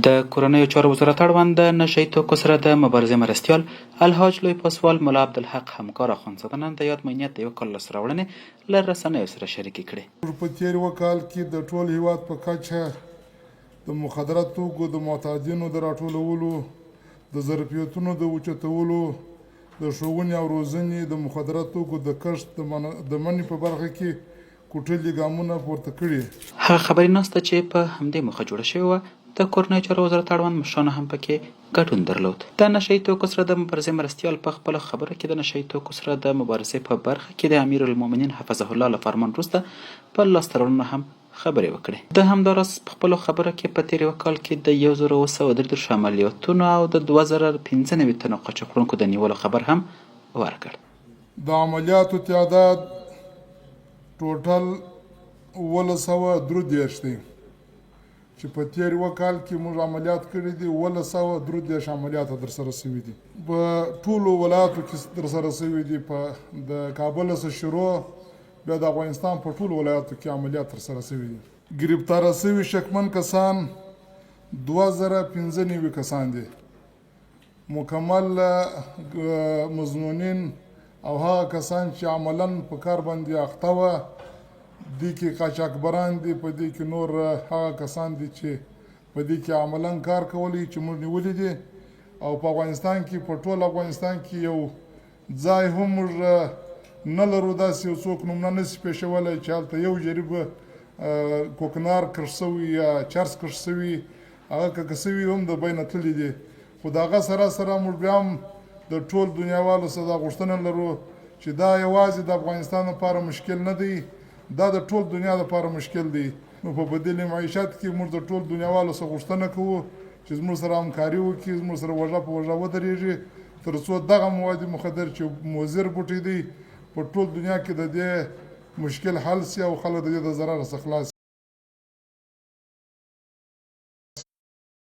د کورنیو چارو وزارت اړوند د نشه یي توکو سره د مبارزې مرستیال الحاج لوی پاسوال ملا عبدالحق همکار اخندزاده نن د یاد ماموریت د 1 کال لاسته راوړنې له رسنیو سره شریکې کړې. په تېر 1 کال کې د ټول هیواد په کچه د مخدره توکو د معتادینو د راټولولو، د ظرفیتونو د اوچتولو، د ښوونې او روزنې د مخدره توکو د کښت د منع په برخه کې کوټلي ګامونه پورته کړي. هغه خبري ناسته چې په همدې موخه جوړه شوې وه د کورنیو چارو وزارت اړوند مشرانو هم پکې ګډون درلود. د نشه یي توکو سره د مبارزې مرستیال په خپله خبره کې د نشه یي توکو سره د مبارزې په برخه کې د امیرالمؤمنین حفظه الله له فرمان وروسته په لاسته راوړنو هم خبرې وکړې. د همداراز په خپلو خبره کې په تېر 1 کال کې د 1933 عملیاتونو او د 2095 تنو قاچاقبرونکو د نیولو خبر هم ورکړ. د عملیاتو تعداد ټوټل 1933 دی چې په تېر 1 کال کې موږ عملیات کړي دي. 1933 عملیات ترسره شوي دي په ټولو ولایاتو کې ترسره شوي دي. په د کابل څخه شروع بیا د افغانستان په ټولو ولایاتو کې عملیات ترسره شوي دي. ګرفتاره شوي شکمن کسان 2095 کسان دي. مکمل مظنونین او هغه کسان چې عملاً په کار باندې اخته وه دې کې قاچاقبران دي، په دې کې نور هغه کسان دي چې په دې کې عملاً کار کولی چې موږ نیولي دي. او په افغانستان کې په ټول افغانستان کې یو ځای هم موږ نه لرو، داسې یو څوک نومونه نشي پیښولی چې هلته یو جریب کوکنار کښ شوي یا چرس کښ شوي، هغه که شوي هم د بینه تللي دي. خو د هغه سره سره موږ بیا هم د ټول دنیاوالو څخه دا غوښتنه لرو چې دا یوازې د افغانستان لپاره مشکل نه دی، دا د ټول دنیا لپاره مشکل دی. نو په بدیل معیشت کې موږ د ټول دنیاوالو څخه غوښتنه کوو چې زموږ سره همکاري وکړي، زموږ سره وژه په وژه ودرېږي، تر څو دغه مواد مخدر چې مضر بوټي دي په ټول دنیا کې د دې مشکل حل سي او خلک د دې د ضرر څخه خلاص.